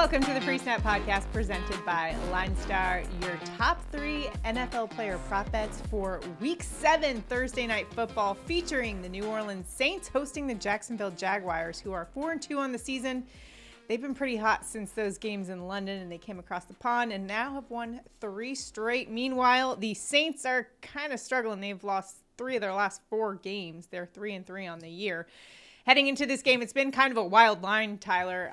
Welcome to the Free Snap Podcast presented by LineStar, your top 3 NFL player prop bets for Week 7 Thursday Night Football, featuring the New Orleans Saints hosting the Jacksonville Jaguars, who are 4-2 on the season. They've been pretty hot since those games in London, and they came across the pond and now have won 3 straight. Meanwhile, the Saints are kind of struggling. They've lost 3 of their last 4 games. They're 3-3 on the year. Heading into this game, it's been kind of a wild line, Tyler.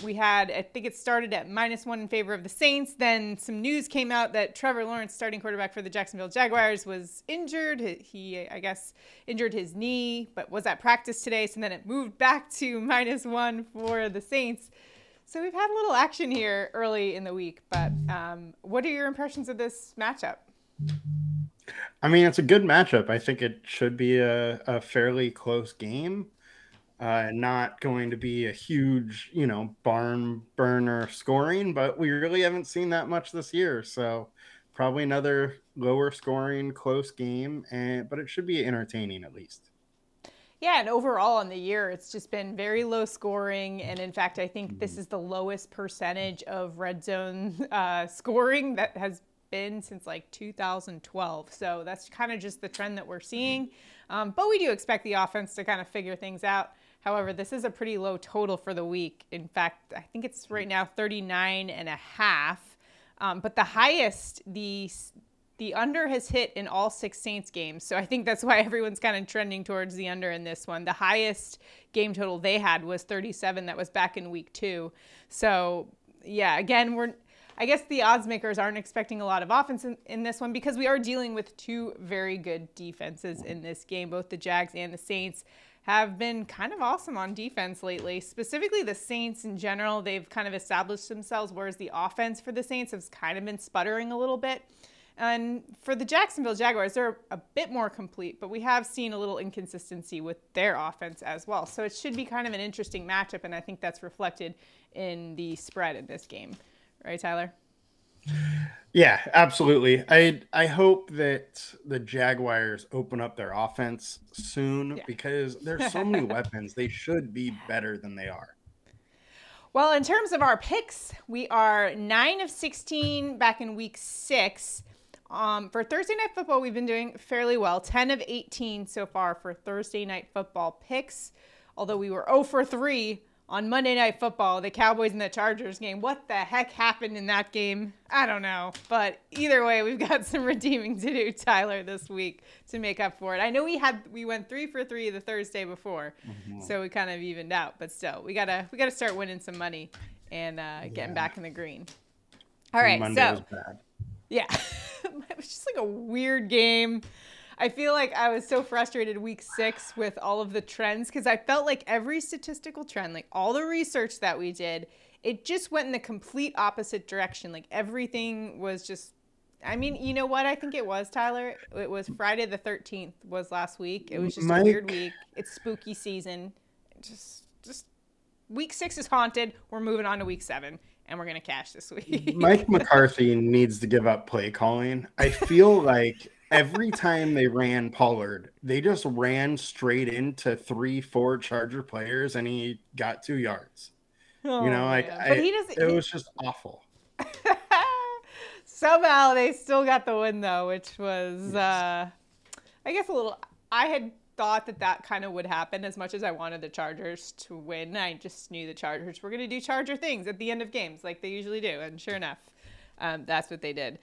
We had, I think it started at -1 in favor of the Saints. Then some news came out that Trevor Lawrence, starting quarterback for the Jacksonville Jaguars, was injured. He, I guess, injured his knee, but was at practice today. So then it moved back to -1 for the Saints. So we've had a little action here early in the week. But what are your impressions of this matchup? I mean, it's a good matchup. I think it should be a fairly close game. Not going to be a huge, barn burner scoring, but we really haven't seen that much this year. So probably another lower scoring, close game, but it should be entertaining at least. Yeah, and overall on the year, it's just been very low scoring. And in fact, I think this is the lowest percentage of red zone scoring that has been since like 2012. So that's kind of just the trend that we're seeing. But we do expect the offense to kind of figure things out. However, this is a pretty low total for the week. In fact, I think it's right now 39.5. But the highest, the under has hit in all 6 Saints games. So I think that's why everyone's kind of trending towards the under in this one. The highest game total they had was 37. That was back in week 2. So yeah, again, I guess the odds makers aren't expecting a lot of offense in this one, because we are dealing with 2 very good defenses in this game. Both the Jags and the Saints have been kind of awesome on defense lately. Specifically the Saints in general, they've kind of established themselves, whereas the offense for the Saints has kind of been sputtering a little bit. And for the Jacksonville Jaguars, they're a bit more complete, but we have seen a little inconsistency with their offense as well. So it should be kind of an interesting matchup, and I think that's reflected in the spread in this game. Right, Tyler? Yeah, absolutely. I hope that the Jaguars open up their offense soon, because there's so many weapons. They should be better than they are. Well, in terms of our picks, we are 9 of 16 back in week 6. For Thursday Night Football, we've been doing fairly well. 10 of 18 so far for Thursday Night Football picks, although we were 0 for 3 on Monday Night Football, the Cowboys and the Chargers game. What the heck happened in that game? I don't know. But either way, we've got some redeeming to do, Tyler, this week to make up for it. I know we went 3 for 3 the Thursday before, so we kind of evened out. But still, we gotta start winning some money and getting back in the green. All right, Monday was bad. Yeah, it was just like a weird game. I feel like I was so frustrated week 6 with all of the trends, because I felt like every statistical trend, like all the research that we did, it just went in the complete opposite direction. Like everything was just, I mean, you know what I think it was, Tyler? It was Friday the 13th was last week. It was just a weird week. It's spooky season. Just week 6 is haunted. We're moving on to week 7. And we're going to cash this week. Mike McCarthy needs to give up play calling. I feel like every time they ran Pollard, they just ran straight into 3-4 Charger players, and he got 2 yards. Oh, it was just awful. Somehow they still got the win, though, which was, I guess, a little. I had thought that kind of would happen. As much as I wanted the Chargers to win, I just knew the Chargers were going to do Charger things at the end of games like they usually do. And sure enough, that's what they did.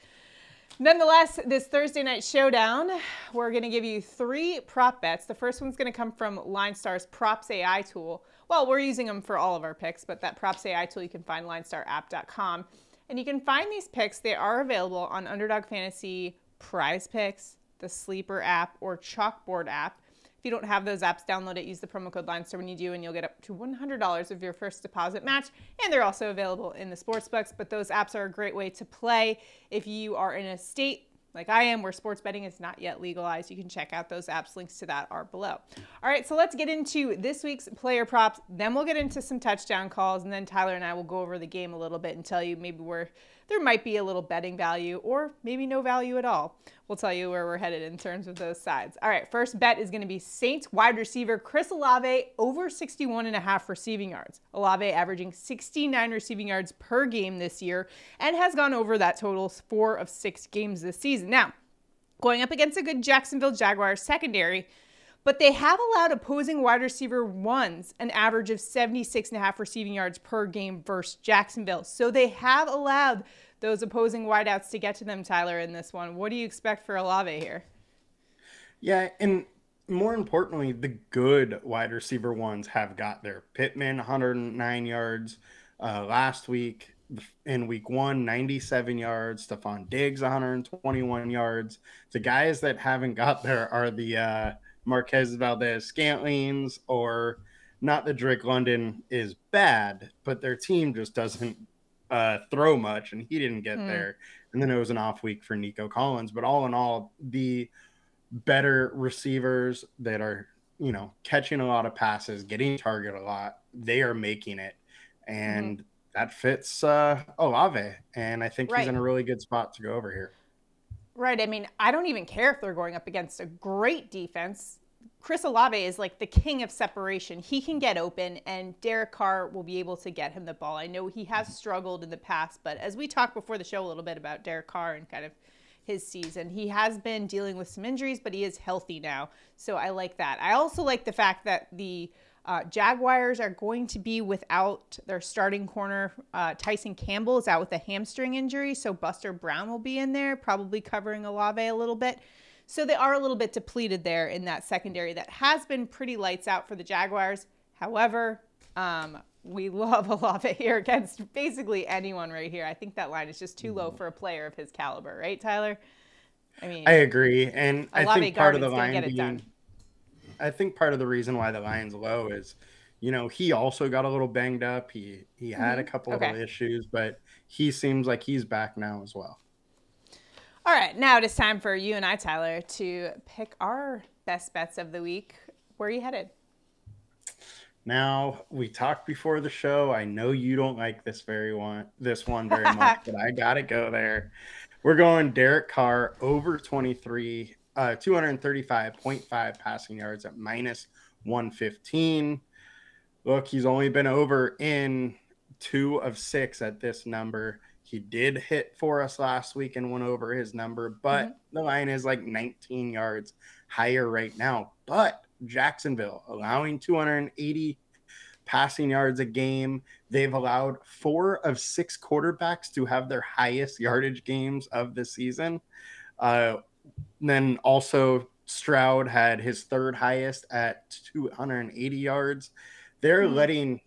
Nonetheless, this Thursday night showdown, we're going to give you 3 prop bets. The first one's going to come from LineStar's PropsAI tool. Well, we're using them for all of our picks, but that PropsAI tool you can find LineStarApp.com. And you can find these picks. They are available on Underdog Fantasy, PrizePicks, the Sleeper app, or CHALKBOARD app. If you don't have those apps, download it. Use the promo code LineStar when you do, and you'll get up to $100 of your first deposit match. And they're also available in the sportsbooks, but those apps are a great way to play if you are in a state like I am, where sports betting is not yet legalized. You can check out those apps. Links to that are below. All right, so let's get into this week's player props. Then we'll get into some touchdown calls, and then Tyler and I will go over the game a little bit and tell you maybe where there might be a little betting value or maybe no value at all. we'll tell you where we're headed in terms of those sides. All right, first bet is going to be Saints wide receiver Chris Olave over 61.5 receiving yards. Olave averaging 69 receiving yards per game this year and has gone over that total 4 of 6 games this season. Now, going up against a good Jacksonville Jaguars secondary, but they have allowed opposing wide receiver ones an average of 76.5 receiving yards per game versus Jacksonville. So they have allowed those opposing wideouts to get to them, Tyler, in this one. What do you expect for Olave here? Yeah, and more importantly, the good wide receiver ones have got there. Pittman, 109 yards last week. In week 1, 97 yards. Stephon Diggs, 121 yards. The guys that haven't got there are the Marquez Valdez-Scantlings, or not that Drake London is bad, but their team just doesn't throw much, and he didn't get there. And then it was an off week for Nico Collins. But all in all, the better receivers that are, catching a lot of passes, getting targeted a lot, they are making it. And that fits Olave, and I think he's in a really good spot to go over here. Right. I mean, I don't even care if they're going up against a great defense. Chris Olave is like the king of separation. He can get open, and Derek Carr will be able to get him the ball. I know he has struggled in the past, but as we talked before the show a little bit about Derek Carr and kind of his season, he has been dealing with some injuries, but he is healthy now. So I like that. I also like the fact that the Jaguars are going to be without their starting corner. Tyson Campbell is out with a hamstring injury, so Buster Brown will be in there, probably covering Olave a little bit. So they are a little bit depleted there in that secondary that has been pretty lights out for the Jaguars. However, we love Olave here against basically anyone right here. I think that line is just too low for a player of his caliber, right, Tyler? I mean, I agree, and Olave I think part of the line get it done. I think part of the reason why the line's low is, he also got a little banged up. He had a couple of issues, but he seems like he's back now as well. All right, now it is time for you and I, Tyler, to pick our best bets of the week. Where are you headed? Now, we talked before the show. I know you don't like this one very much, but I got to go there. We're going Derek Carr over 23, 235.5 passing yards at minus 115. Look, he's only been over in 2 of 6 at this number. He did hit for us last week and went over his number, but the line is like 19 yards higher right now. But Jacksonville allowing 280 passing yards a game. They've allowed 4 of 6 quarterbacks to have their highest yardage games of the season. Then also Stroud had his 3rd highest at 280 yards. They're letting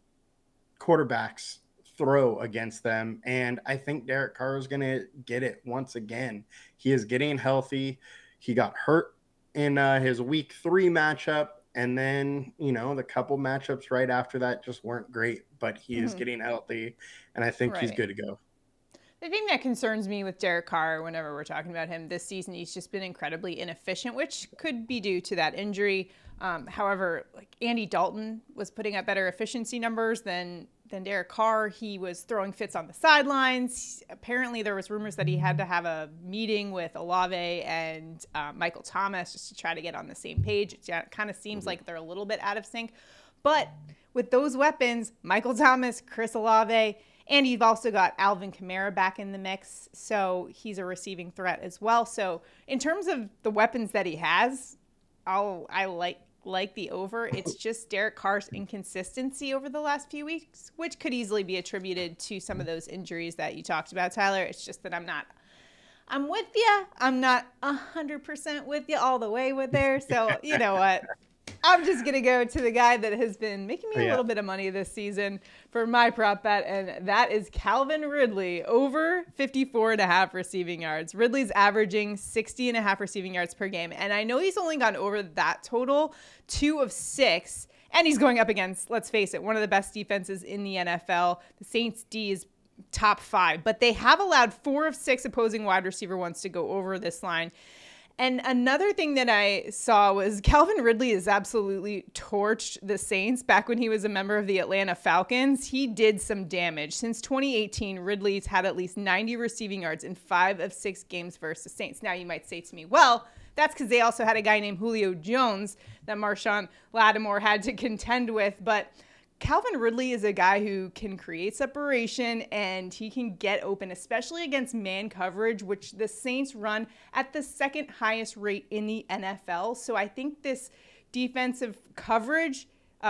quarterbacks throw against them, and I think Derek Carr is going to get it once again. He is getting healthy. He got hurt in his week 3 matchup, and then, the couple matchups right after that just weren't great, but he is getting healthy, and I think he's good to go. The thing that concerns me with Derek Carr whenever we're talking about him this season, he's just been incredibly inefficient, which could be due to that injury. However, like Andy Dalton was putting up better efficiency numbers than Derek Carr. He was throwing fits on the sidelines. Apparently, there was rumors that he had to have a meeting with Olave and Michael Thomas just to try to get on the same page. It kind of seems like they're a little bit out of sync. But with those weapons, Michael Thomas, Chris Olave, and you've also got Alvin Kamara back in the mix, so he's a receiving threat as well. So in terms of the weapons that he has, I like the over. It's just Derek Carr's inconsistency over the last few weeks, which could easily be attributed to some of those injuries that you talked about, Tyler. It's just that I'm with you. I'm not 100% with you all the way with there. So you know what? I'm just going to go to the guy that has been making me a little bit of money this season for my prop bet, and that is Calvin Ridley, over 54.5 receiving yards. Ridley's averaging 60.5 receiving yards per game, and I know he's only gone over that total 2 of 6, and he's going up against, let's face it, one of the best defenses in the NFL. The Saints D is top 5, but they have allowed 4 of 6 opposing wide receiver ones to go over this line. And another thing that I saw was Calvin Ridley has absolutely torched the Saints back when he was a member of the Atlanta Falcons. He did some damage. Since 2018, Ridley's had at least 90 receiving yards in 5 of 6 games versus the Saints. Now you might say to me, well, that's because they also had a guy named Julio Jones that Marshon Lattimore had to contend with. But Calvin Ridley is a guy who can create separation and he can get open, especially against man coverage, which the Saints run at the 2nd highest rate in the NFL. So I think this defensive coverage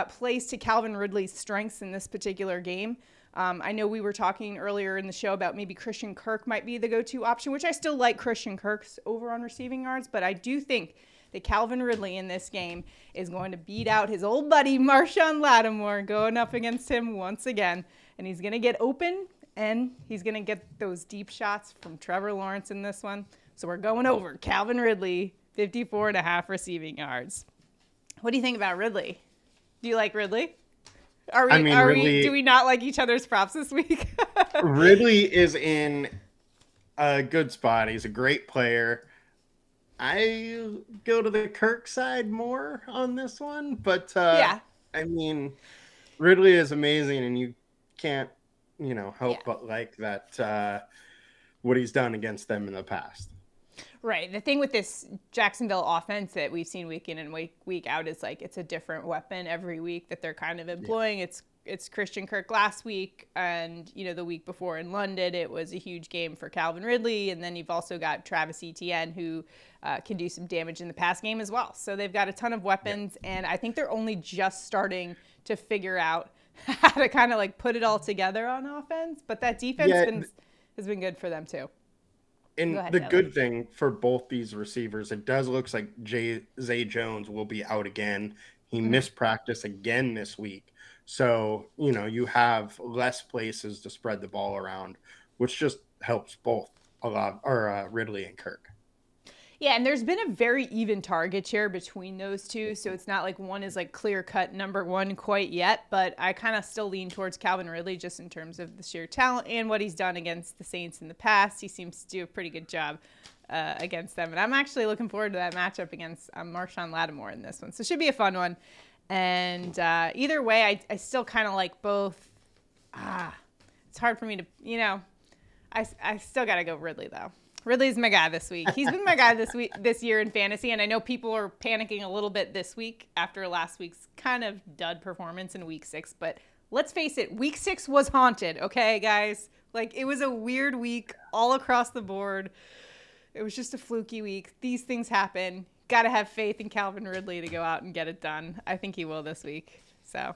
plays to Calvin Ridley's strengths in this particular game. I know we were talking earlier in the show about maybe Christian Kirk might be the go-to option, which I still like Christian Kirk's over on receiving yards, but I do think that Calvin Ridley in this game is going to beat out his old buddy Marshon Lattimore, going up against him once again. And he's going to get open, and he's going to get those deep shots from Trevor Lawrence in this one. So we're going over Calvin Ridley, 54.5 receiving yards. What do you think about Ridley? Do you like Ridley? Do we not like each other's props this week? Ridley is in a good spot. He's a great player. I go to the Kirk side more on this one, but yeah. I mean, Ridley is amazing, and you can't, help but like that what he's done against them in the past. Right. The thing with this Jacksonville offense that we've seen week in and week out is like it's a different weapon every week that they're kind of employing. Yeah. It's Christian Kirk last week, and the week before in London it was a huge game for Calvin Ridley, and then you've also got Travis Etienne who can do some damage in the pass game as well. So they've got a ton of weapons, and I think they're only just starting to figure out how to kind of like put it all together on offense. But that defense has been good for them too. And the good thing for both these receivers, it does look like Zay Jones will be out again. He missed practice again this week. So, you have less places to spread the ball around, which just helps both Ridley and Kirk. Yeah, and there's been a very even target share between those two, so it's not like one is like clear-cut number one quite yet, but I kind of still lean towards Calvin Ridley just in terms of the sheer talent and what he's done against the Saints in the past. He seems to do a pretty good job against them, and I'm actually looking forward to that matchup against Marshon Lattimore in this one, so it should be a fun one. And either way, I still kind of like both. It's hard for me to, I still got to go Ridley, though. Ridley's my guy this week. He's been my guy this year in fantasy, and I know people are panicking a little bit this week after last week's kind of dud performance in week 6. But let's face it, week 6 was haunted, okay, guys? Like, it was a weird week all across the board. It was just a fluky week. These things happen. Got to have faith in Calvin Ridley to go out and get it done. I think he will this week. So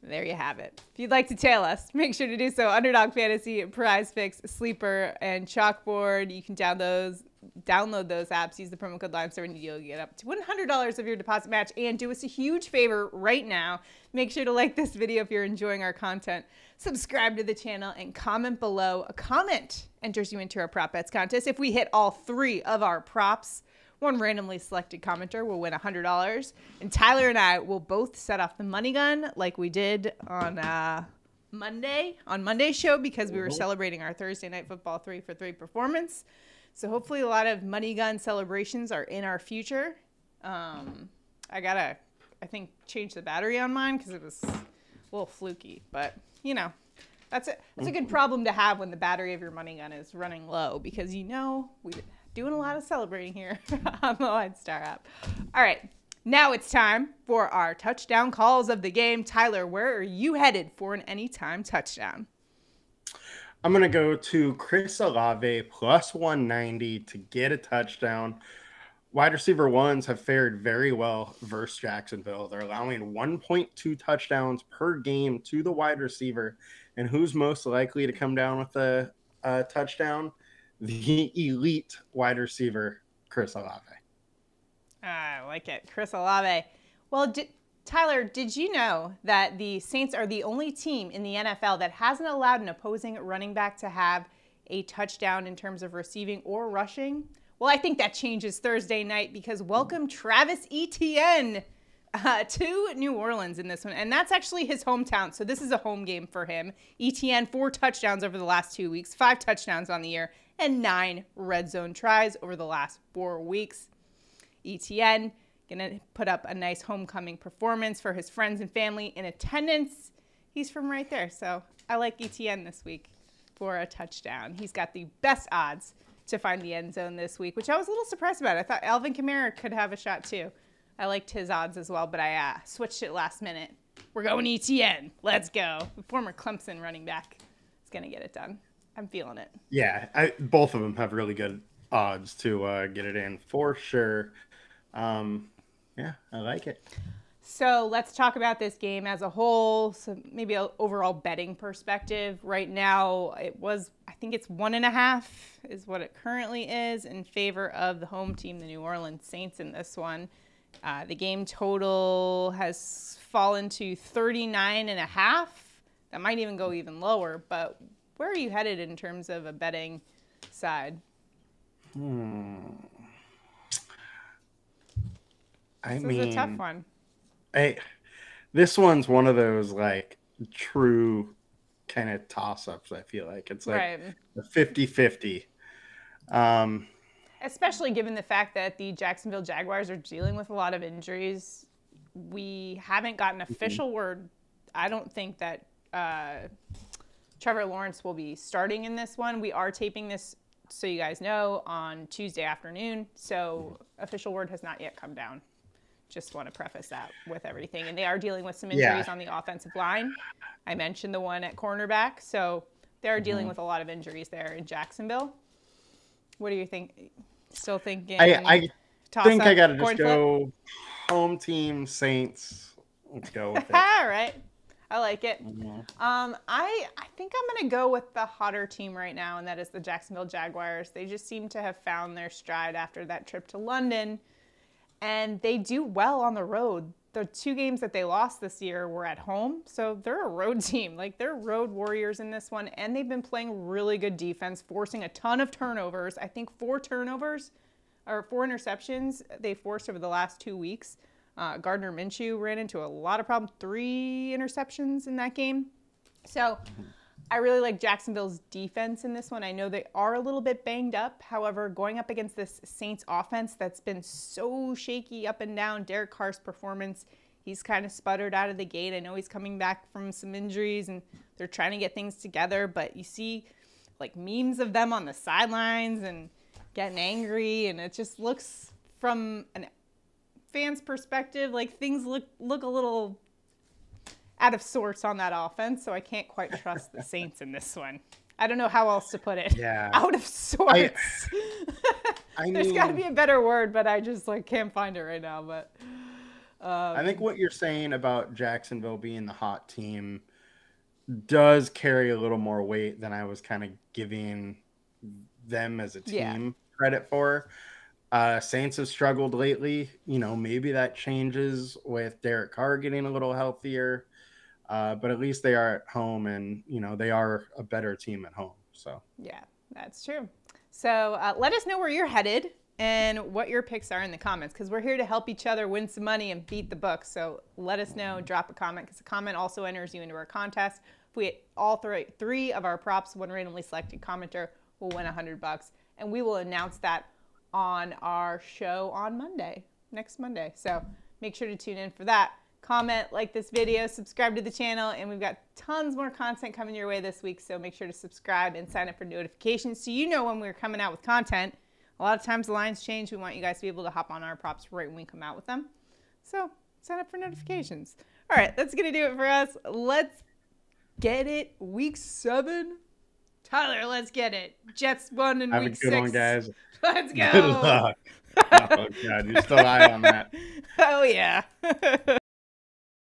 there you have it. If you'd like to tail us, make sure to do so. Underdog Fantasy, PrizePicks, Sleeper, and Chalkboard. You can download those apps. Use the promo code LineStar and you'll get up to $100 of your deposit match. And do us a huge favor right now. Make sure to like this video if you're enjoying our content. Subscribe to the channel and comment below. A comment enters you into our prop bets contest. If we hit all 3 of our props, one randomly selected commenter will win $100, and Tyler and I will both set off the money gun like we did on Monday's show because we were celebrating our Thursday Night Football 3 for 3 performance. So hopefully a lot of money gun celebrations are in our future. I gotta, change the battery on mine because it was a little fluky, but that's a good problem to have when the battery of your money gun is running low because we're doing a lot of celebrating here on the LineStar app. All right, now it's time for our touchdown calls of the game. Tyler, where are you headed for an anytime touchdown? I'm going to go to Chris Olave plus 190 to get a touchdown. Wide receiver ones have fared very well versus Jacksonville. They're allowing 1.2 touchdowns per game to the wide receiver. And who's most likely to come down with a touchdown? The elite wide receiver, Chris Olave. I like it. Chris Olave. Well, Tyler, did you know that the Saints are the only team in the NFL that hasn't allowed an opposing running back to have a touchdown in terms of receiving or rushing? Well, I think that changes Thursday night because welcome Travis Etienne to New Orleans in this one. And that's actually his hometown. So this is a home game for him. Etienne, 4 touchdowns over the last 2 weeks, 5 touchdowns on the year, and 9 red zone tries over the last 4 weeks. ETN going to put up a nice homecoming performance for his friends and family in attendance. He's from right there, so I like ETN this week for a touchdown. He's got the best odds to find the end zone this week, which I was a little surprised about. I thought Alvin Kamara could have a shot too. I liked his odds as well, but I switched it last minute. We're going ETN. Let's go. The former Clemson running back is going to get it done. I'm feeling it. Yeah, both of them have really good odds to get it in for sure. Yeah, I like it. So let's talk about this game as a whole. So maybe an overall betting perspective. Right now, I think it's 1.5 is what it currently is in favor of the home team, the New Orleans Saints, in this one. The game total has fallen to 39.5. That might even go even lower, but where are you headed in terms of a betting side? This is a tough one. This one's one of those like true kind of toss-ups. I feel like it's like a 50-50. Especially given the fact that the Jacksonville Jaguars are dealing with a lot of injuries. We haven't gotten official word. I don't think that Trevor Lawrence will be starting in this one. We are taping this, so you guys know, on Tuesday afternoon. So official word has not yet come down. Just want to preface that with everything. And they are dealing with some injuries on the offensive line. I mentioned the one at cornerback. So they are dealing with a lot of injuries there in Jacksonville. What do you think? Still thinking? I think I got to just go home team Saints. Let's go with it. All right. I like it. I think I'm going to go with the hotter team right now, and that is the Jacksonville Jaguars. They just seem to have found their stride after that trip to London. And they do well on the road. The 2 games that they lost this year were at home. So they're a road team. Like, they're road warriors in this one. And they've been playing really good defense, forcing a ton of turnovers. I think 4 turnovers or 4 interceptions they forced over the last 2 weeks. Gardner Minshew ran into a lot of problems. 3 interceptions in that game. So I really like Jacksonville's defense in this one. I know they are a little bit banged up. However, going up against this Saints offense that's been so shaky up and down, Derek Carr's performance, he's kind of sputtered out of the gate. I know he's coming back from some injuries and they're trying to get things together, but you see like memes of them on the sidelines and getting angry, and it just looks from a fan's perspective like things look a little out of sorts on that offense, so I can't quite trust the Saints in this one. I don't know how else to put it. Yeah. Out of sorts. There's got to be a better word, but I just like can't find it right now. But I think what you're saying about Jacksonville being the hot team does carry a little more weight than I was kind of giving them as a team credit for. Saints have struggled lately. You know, maybe that changes with Derek Carr getting a little healthier. But at least they are at home, and, you know, they are a better team at home. So yeah, that's true. So let us know where you're headed and what your picks are in the comments, because we're here to help each other win some money and beat the book. So let us know, drop a comment, because a comment also enters you into our contest. If we hit all 3 of our props, one randomly selected commenter will win $100, and we will announce that on our show on Monday, next Monday. So make sure to tune in for that. Comment, like this video, subscribe to the channel, and we've got tons more content coming your way this week, so make sure to subscribe and sign up for notifications so you know when we're coming out with content. A lot of times the lines change. We want you guys to be able to hop on our props right when we come out with them. So sign up for notifications. All right, that's going to do it for us. Let's get it. Week 7. Tyler, let's get it. Jets won in week 6. Have a good one, guys. Let's go. Good luck. Oh, God, you're still high on that. Oh, yeah.